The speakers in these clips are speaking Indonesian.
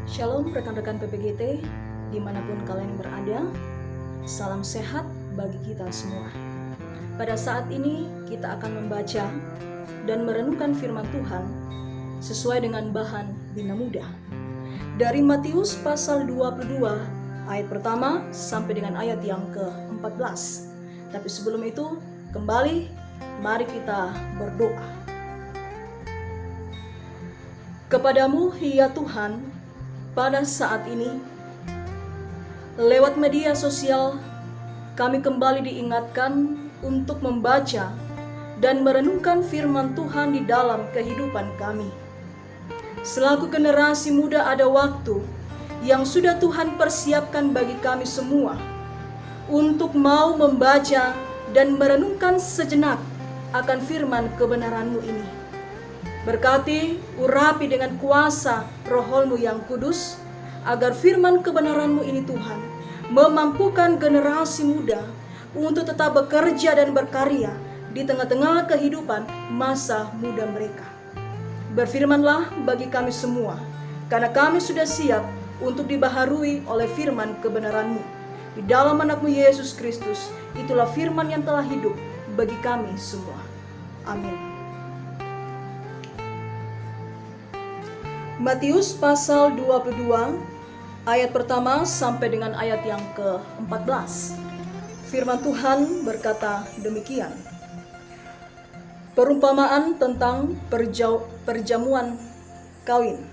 Shalom rekan-rekan PPGT, dimanapun kalian berada, salam sehat bagi kita semua. Pada saat ini kita akan membaca dan merenungkan firman Tuhan sesuai dengan bahan Bina Muda. Dari Matius pasal 22 ayat pertama sampai dengan ayat yang ke-14. Tapi sebelum itu, kembali mari kita berdoa. Kepadamu ya Tuhan, pada saat ini, lewat media sosial, kami kembali diingatkan untuk membaca dan merenungkan firman Tuhan di dalam kehidupan kami. Selaku generasi muda, ada waktu yang sudah Tuhan persiapkan bagi kami semua untuk mau membaca dan merenungkan sejenak akan firman kebenaran-Mu ini. Berkati, urapi dengan kuasa Roh-Mu yang kudus, agar firman kebenaran-Mu ini Tuhan memampukan generasi muda untuk tetap bekerja dan berkarya di tengah-tengah kehidupan masa muda mereka. Berfirmanlah bagi kami semua, karena kami sudah siap untuk dibaharui oleh firman kebenaran-Mu. Di dalam anak-Mu Yesus Kristus, itulah firman yang telah hidup bagi kami semua. Amin. Matius pasal 22 ayat pertama sampai dengan ayat yang ke-14. Firman Tuhan berkata demikian. Perumpamaan tentang perjamuan kawin.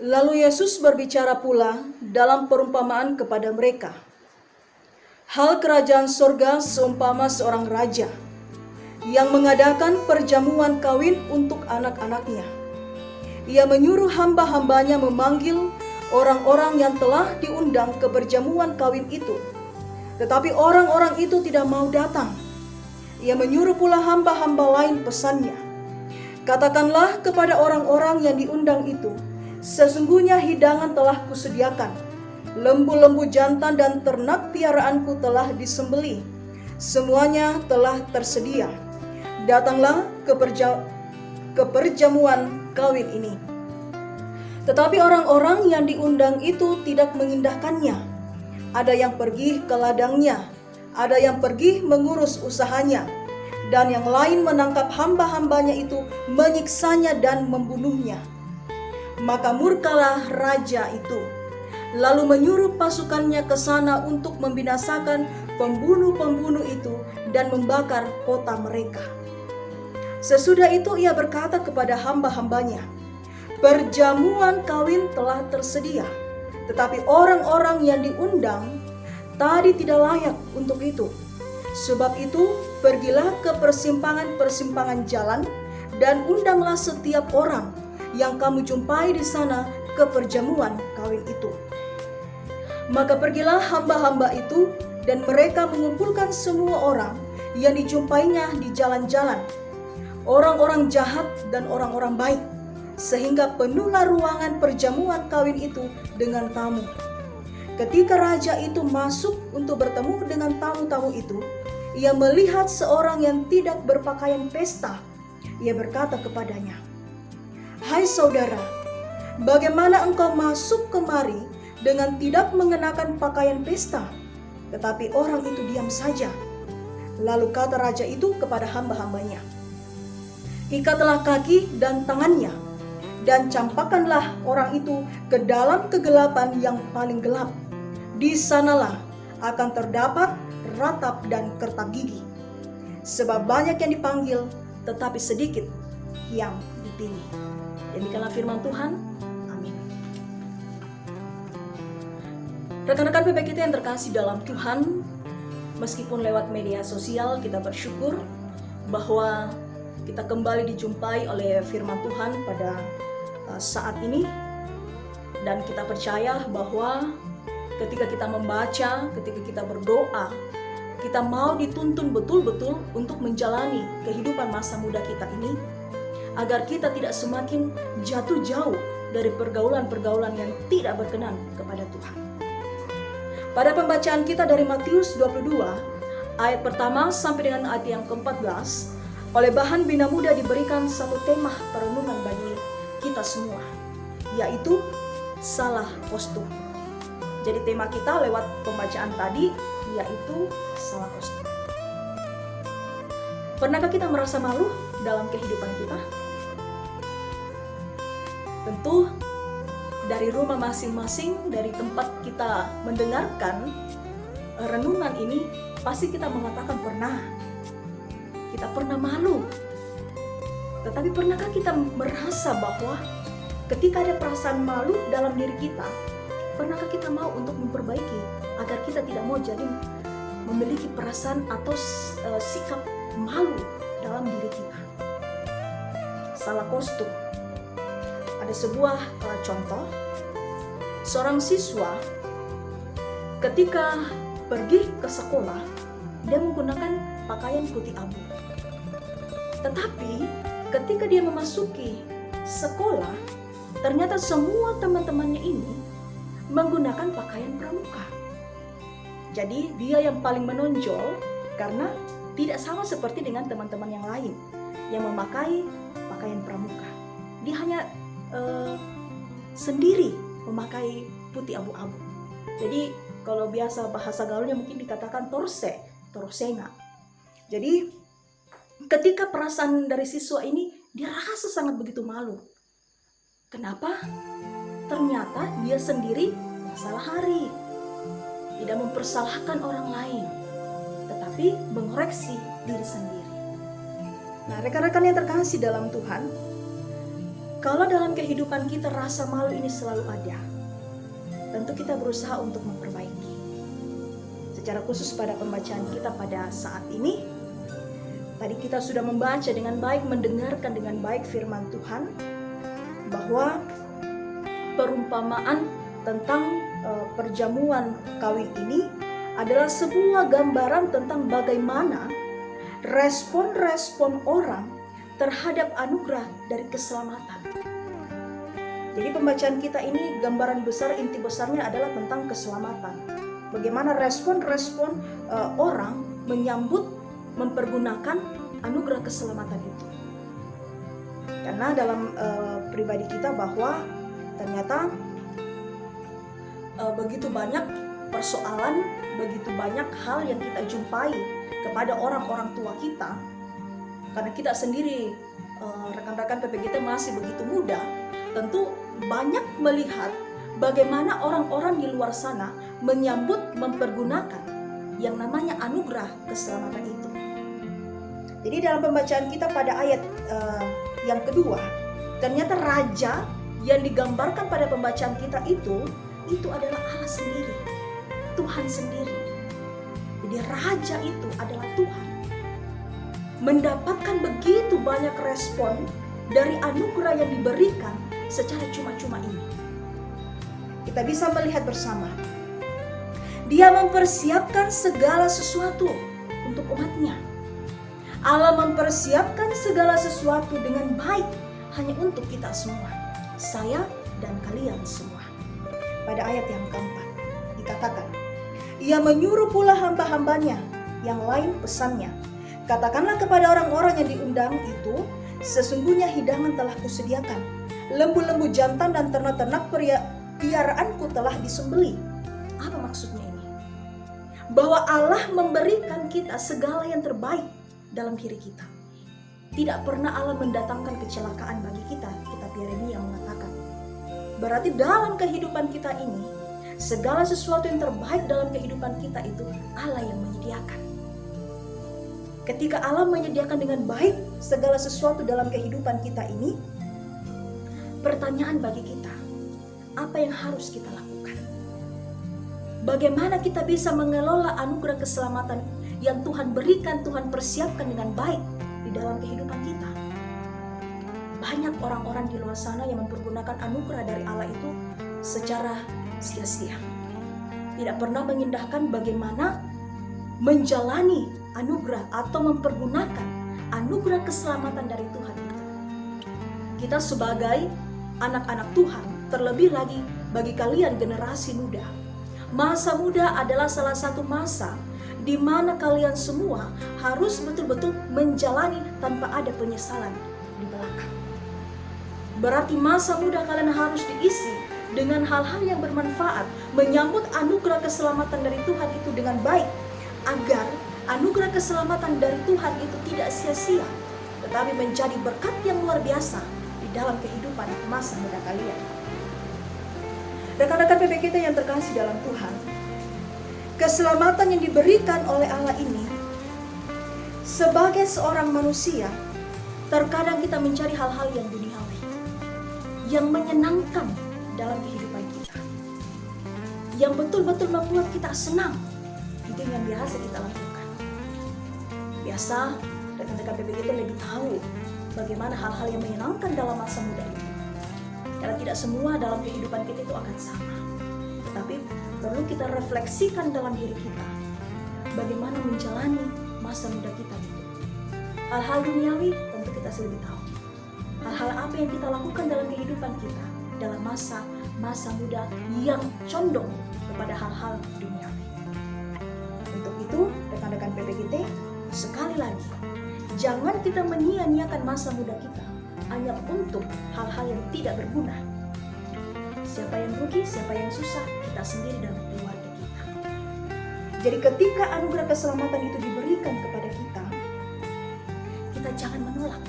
Lalu Yesus berbicara pula dalam perumpamaan kepada mereka. Hal kerajaan sorga seumpama seorang raja yang mengadakan perjamuan kawin untuk anak-anaknya. Ia menyuruh hamba-hambanya memanggil orang-orang yang telah diundang ke perjamuan kawin itu. Tetapi orang-orang itu tidak mau datang. Ia menyuruh pula hamba-hamba lain pesannya. Katakanlah kepada orang-orang yang diundang itu, sesungguhnya hidangan telah kusediakan. Lembu-lembu jantan dan ternak piaraanku telah disembelih. Semuanya telah tersedia. Datanglah ke perjamuan kawin ini. Tetapi orang-orang yang diundang itu tidak mengindahkannya. Ada yang pergi ke ladangnya, ada yang pergi mengurus usahanya, dan yang lain menangkap hamba-hambanya itu, menyiksanya dan membunuhnya. Maka murkalah raja itu, lalu menyuruh pasukannya ke sana untuk membinasakan pembunuh-pembunuh itu dan membakar kota mereka. Sesudah itu ia berkata kepada hamba-hambanya, perjamuan kawin telah tersedia, tetapi orang-orang yang diundang tadi tidak layak untuk itu. Sebab itu pergilah ke persimpangan-persimpangan jalan dan undanglah setiap orang yang kamu jumpai di sana ke perjamuan kawin itu. Maka pergilah hamba-hamba itu dan mereka mengumpulkan semua orang yang dijumpainya di jalan-jalan, orang-orang jahat dan orang-orang baik, sehingga penuhlah ruangan perjamuan kawin itu dengan tamu. Ketika raja itu masuk untuk bertemu dengan tamu-tamu itu, ia melihat seorang yang tidak berpakaian pesta. Ia berkata kepadanya, "Hai saudara, bagaimana engkau masuk kemari dengan tidak mengenakan pakaian pesta?" Tetapi orang itu diam saja. Lalu kata raja itu kepada hamba-hambanya, "Ikatlah kaki dan tangannya, dan campakkanlah orang itu ke dalam kegelapan yang paling gelap. Di sanalah akan terdapat ratap dan kertak gigi. Sebab banyak yang dipanggil, tetapi sedikit yang dipilih." Demikianlah firman Tuhan. Amin. Rekan-rekan PPGT yang terkasih dalam Tuhan, meskipun lewat media sosial, kita bersyukur bahwa kita kembali dijumpai oleh firman Tuhan pada saat ini. Dan kita percaya bahwa ketika kita membaca, ketika kita berdoa, kita mau dituntun betul-betul untuk menjalani kehidupan masa muda kita ini, agar kita tidak semakin jatuh jauh dari pergaulan-pergaulan yang tidak berkenan kepada Tuhan. Pada pembacaan kita dari Matius 22 ayat pertama sampai dengan ayat yang ke-14, oleh bahan Bina Muda diberikan satu tema perenungan bagi kita semua, yaitu salah kostum. Jadi tema kita lewat pembacaan tadi yaitu salah kostum. Pernahkah kita merasa malu dalam kehidupan kita? Tentu dari rumah masing-masing, dari tempat kita mendengarkan renungan ini, pasti kita mengatakan pernah. Kita pernah malu. Tetapi pernahkah kita merasa bahwa ketika ada perasaan malu dalam diri kita, pernahkah kita mau untuk memperbaiki agar kita tidak mau jadi memiliki perasaan atau sikap malu dalam diri kita? Salah kostum. Ada sebuah contoh, seorang siswa ketika pergi ke sekolah, dia menggunakan pakaian putih abu. Tetapi ketika dia memasuki sekolah, ternyata semua teman-temannya ini menggunakan pakaian pramuka. Jadi dia yang paling menonjol karena tidak sama seperti dengan teman-teman yang lain yang memakai pakaian pramuka. Dia hanya sendiri memakai putih abu-abu. Jadi kalau biasa bahasa gaulnya mungkin dikatakan torsenga. Jadi ketika perasaan dari siswa ini, dia rasa sangat begitu malu. Kenapa? Ternyata dia sendiri salah hari. Tidak mempersalahkan orang lain, tetapi mengoreksi diri sendiri. Nah, rekan-rekan yang terkasih dalam Tuhan, kalau dalam kehidupan kita rasa malu ini selalu ada, tentu kita berusaha untuk memperbaiki. Secara khusus pada pembacaan kita pada saat ini, tadi kita sudah membaca dengan baik, mendengarkan dengan baik firman Tuhan, bahwa perumpamaan tentang perjamuan kawin ini adalah sebuah gambaran tentang bagaimana respon-respon orang terhadap anugerah dari keselamatan. Jadi pembacaan kita ini gambaran besar, inti besarnya adalah tentang keselamatan. Bagaimana respon-respon orang menyambut, mempergunakan anugerah keselamatan itu. Karena dalam pribadi kita bahwa ternyata begitu banyak persoalan, begitu banyak hal yang kita jumpai kepada orang-orang tua kita. Karena kita sendiri, rekan-rekan PP kita masih begitu muda, tentu banyak melihat bagaimana orang-orang di luar sana menyambut, mempergunakan yang namanya anugerah keselamatan itu. Jadi dalam pembacaan kita pada ayat yang kedua, ternyata raja yang digambarkan pada pembacaan kita itu adalah Allah sendiri, Tuhan sendiri. Jadi raja itu adalah Tuhan. Mendapatkan begitu banyak respon dari anugerah yang diberikan secara cuma-cuma ini. Kita bisa melihat bersama. Dia mempersiapkan segala sesuatu untuk umatnya. Allah mempersiapkan segala sesuatu dengan baik hanya untuk kita semua. Saya dan kalian semua. Pada ayat yang keempat dikatakan, Ia menyuruh pula hamba-hambanya yang lain pesannya. Katakanlah kepada orang-orang yang diundang itu, sesungguhnya hidangan telah kusediakan. Lembu-lembu jantan dan ternak-ternak piaraanku telah disembelih. Apa maksudnya ini? Bahwa Allah memberikan kita segala yang terbaik dalam diri kita. Tidak pernah Allah mendatangkan kecelakaan bagi kita. Kitab Yeremia mengatakan. Berarti dalam kehidupan kita ini, segala sesuatu yang terbaik dalam kehidupan kita itu Allah yang menyediakan. Ketika Allah menyediakan dengan baik segala sesuatu dalam kehidupan kita ini, pertanyaan bagi kita, apa yang harus kita lakukan? Bagaimana kita bisa mengelola anugerah keselamatan yang Tuhan berikan, Tuhan persiapkan dengan baik di dalam kehidupan kita? Banyak orang-orang di luar sana yang mempergunakan anugerah dari Allah itu secara sia-sia. Tidak pernah mengindahkan bagaimana menjalani anugerah atau mempergunakan anugerah keselamatan dari Tuhan itu. Kita sebagai anak-anak Tuhan, terlebih lagi bagi kalian generasi muda, masa muda adalah salah satu masa di mana kalian semua harus betul-betul menjalani tanpa ada penyesalan di belakang. Berarti masa muda kalian harus diisi dengan hal-hal yang bermanfaat, menyambut anugerah keselamatan dari Tuhan itu dengan baik, agar anugerah keselamatan dari Tuhan itu tidak sia-sia, tetapi menjadi berkat yang luar biasa di dalam kehidupan masa muda kalian. Rekan-rekan PPKT yang terkasih dalam Tuhan, keselamatan yang diberikan oleh Allah ini, sebagai seorang manusia, terkadang kita mencari hal-hal yang duniawi, yang menyenangkan dalam kehidupan kita, yang betul-betul membuat kita senang. Itu yang biasa kita lakukan. Biasa rekan-rekan PPKT lebih tahu bagaimana hal-hal yang menyenangkan dalam masa muda ini. Karena tidak semua dalam kehidupan kita itu akan sama. Tetapi perlu kita refleksikan dalam diri kita, bagaimana menjalani masa muda kita itu. Hal-hal duniawi tentu kita lebih tahu. Hal-hal apa yang kita lakukan dalam kehidupan kita dalam masa muda yang condong kepada hal-hal duniawi. Untuk itu, rekan-rekan PPKT, sekali lagi, jangan kita menyia-nyiakan masa muda kita hanya untuk hal-hal yang tidak berguna. Siapa yang rugi, siapa yang susah, kita sendiri dan keluarga kita. Jadi ketika anugerah keselamatan itu diberikan kepada kita, kita jangan menolak.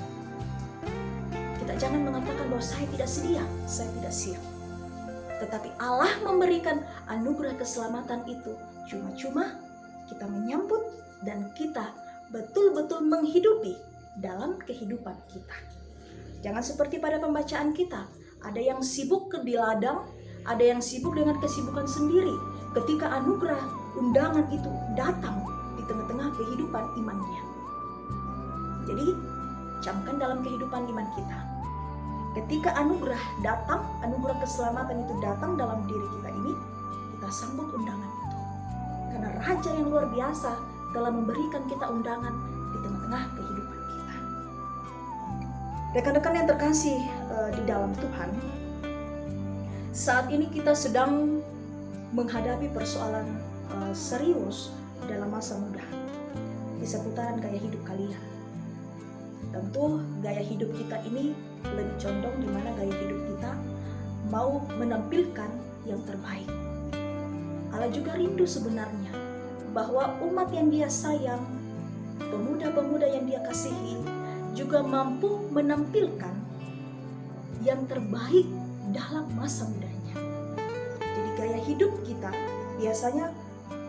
Kita jangan mengatakan bahwa saya tidak sedia, saya tidak siap. Tetapi Allah memberikan anugerah keselamatan itu cuma-cuma, kita menyambut dan kita betul-betul menghidupi dalam kehidupan kita. Jangan seperti pada pembacaan kita, ada yang sibuk di ladang, ada yang sibuk dengan kesibukan sendiri ketika anugerah undangan itu datang di tengah-tengah kehidupan imannya. Jadi, camkan dalam kehidupan iman kita. Ketika anugerah datang, anugerah keselamatan itu datang dalam diri kita ini, kita sambut undangan itu. Karena Raja yang luar biasa telah memberikan kita undangan di tengah-tengah kehidupan kita. Rekan-rekan yang terkasih di dalam Tuhan, saat ini kita sedang menghadapi persoalan serius dalam masa muda di seputaran gaya hidup kalian. Tentu gaya hidup kita ini lebih condong di mana gaya hidup kita mau menampilkan yang terbaik. Allah juga rindu sebenarnya bahwa umat yang Dia sayang, pemuda-pemuda yang Dia kasihi, juga mampu menampilkan yang terbaik dalam masa mudanya. Jadi gaya hidup kita biasanya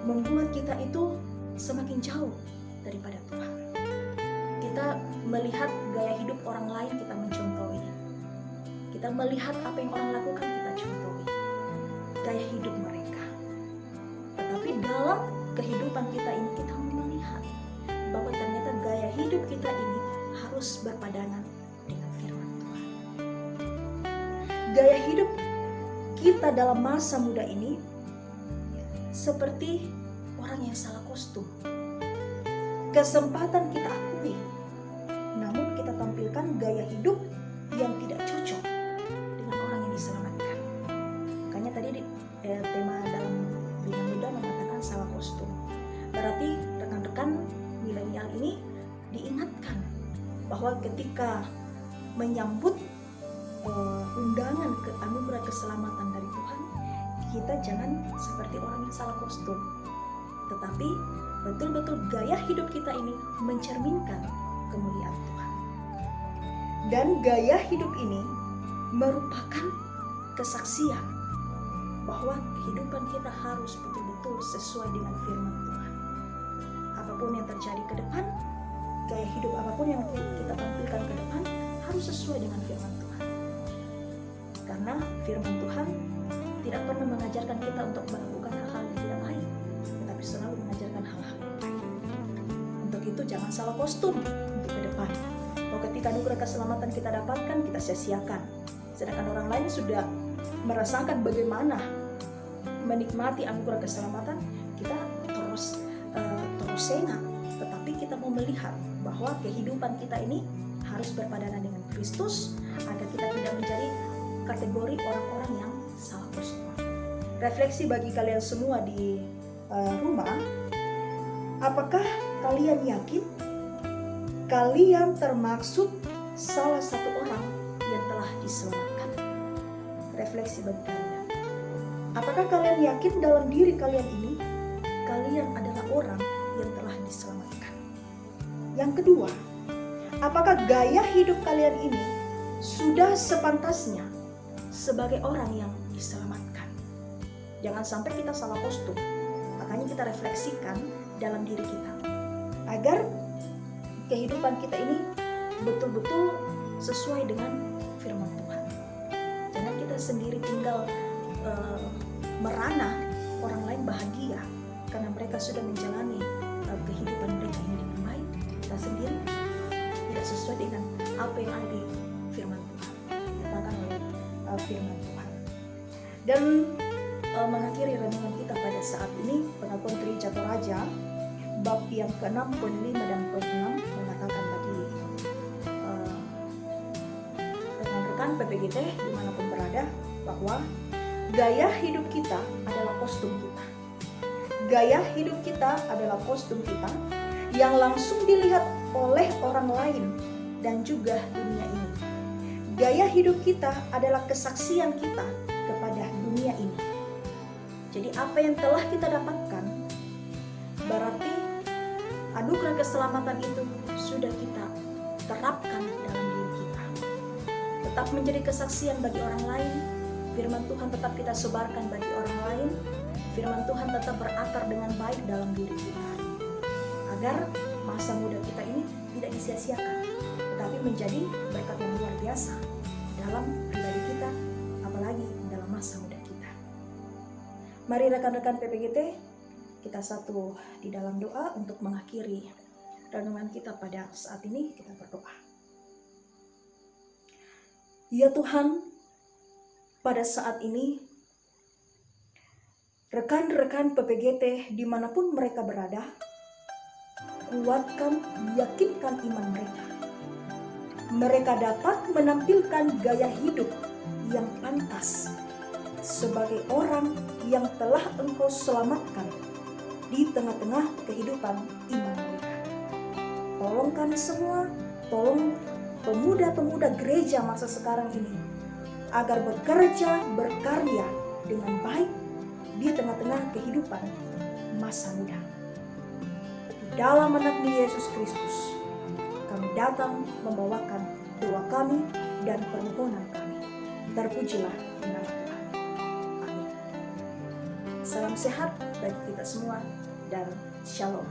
membuat kita itu semakin jauh daripada Tuhan. Kita melihat gaya hidup orang lain, kita mencontohi. Kita melihat apa yang orang lakukan, kita contohi gaya hidup mereka. Tetapi dalam kehidupan kita ini, kita melihat bahwa ternyata gaya hidup kita ini harus berpadanan dengan firman Tuhan. Gaya hidup kita dalam masa muda ini seperti orang yang salah kostum. Kesempatan kita akui, namun kita tampilkan gaya hidup yang tidak cocok dengan orang yang diselamatkan. Makanya tadi tema dalam Bina Muda mengatakan salah kostum. Berarti rekan-rekan milenial ini diingatkan bahwa ketika menyambut undangan ke anugerah keselamatan dari Tuhan, kita jangan seperti orang yang salah kostum, tetapi betul-betul gaya hidup kita ini mencerminkan kemuliaan Tuhan. Dan gaya hidup ini merupakan kesaksian bahwa kehidupan kita harus betul-betul sesuai dengan firman Tuhan. Apapun yang terjadi ke depan, gaya hidup apapun yang kita tampilkan ke depan harus sesuai dengan firman Tuhan. Karena firman Tuhan tidak pernah mengajarkan kita untuk melakukan hal-hal yang tidak baik, tetapi selalu mengajarkan hal-hal yang baik. Untuk itu jangan salah kostum untuk ke depan. Bahwa ketika anugerah keselamatan kita dapatkan, kita sia-siakan. Sedangkan orang lain sudah merasakan bagaimana menikmati anugerah keselamatan, kita terus senang. Tetapi kita mau melihat bahwa kehidupan kita ini harus berpadanan dengan Kristus agar kita tidak menjadi kategori orang-orang yang salah kostum. Refleksi bagi kalian semua di rumah, apakah kalian yakin kalian termaksud salah satu orang yang telah telah diselamatkan. Refleksi bagi kalian. Apakah kalian yakin dalam diri kalian ini, kalian adalah orang yang telah diselamatkan? Yang kedua, apakah gaya hidup kalian ini sudah sepantasnya sebagai orang yang diselamatkan? Jangan sampai kita salah kostum. Makanya kita refleksikan dalam diri kita, agar kehidupan kita ini betul-betul sesuai dengan firman Tuhan. Jangan kita sendiri tinggal merana orang lain bahagia karena mereka sudah menjalani kehidupan mereka ini dengan baik. Kita sendiri tidak sesuai dengan apa yang ada di firman Tuhan, dikatakan oleh firman Tuhan. Dan mengakhiri renungan kita pada saat ini, pengakuan gereja Toraja bab yang ke-6 poin 5 dan poin 6 mengatakan bagi rekan-rekan PPGT dimanapun berada, bahwa gaya hidup kita adalah kostum kita. Gaya hidup kita adalah kostum kita yang langsung dilihat oleh orang lain dan juga dunia ini. Gaya hidup kita adalah kesaksian kita kepada dunia ini. Jadi apa yang telah kita dapatkan, berarti anugerah keselamatan itu sudah kita terapkan dalam diri kita. Tetap menjadi kesaksian bagi orang lain. Firman Tuhan tetap kita sebarkan bagi orang lain. Firman Tuhan tetap berakar dengan baik dalam diri kita, agar masa muda kita ini tidak disia-siakan, tetapi menjadi berkat yang luar biasa dalam pribadi kita, apalagi dalam masa muda kita. Mari rekan-rekan PPGT, kita satu di dalam doa untuk mengakhiri renungan kita pada saat ini. Kita berdoa. Ya Tuhan, pada saat ini rekan-rekan PPGT dimanapun mereka berada, kuatkan, yakinkan iman mereka. Mereka dapat menampilkan gaya hidup yang pantas sebagai orang yang telah Engkau selamatkan di tengah-tengah kehidupan iman mereka. Tolong kami semua, tolong pemuda-pemuda gereja masa sekarang ini, agar bekerja, berkarya dengan baik di tengah-tengah kehidupan masa muda. Di dalam nama Yesus Kristus, kami datang membawakan doa kami dan permohonan kami. Terpujilah nama Tuhan. Amin. Salam sehat bagi kita semua dan shalom.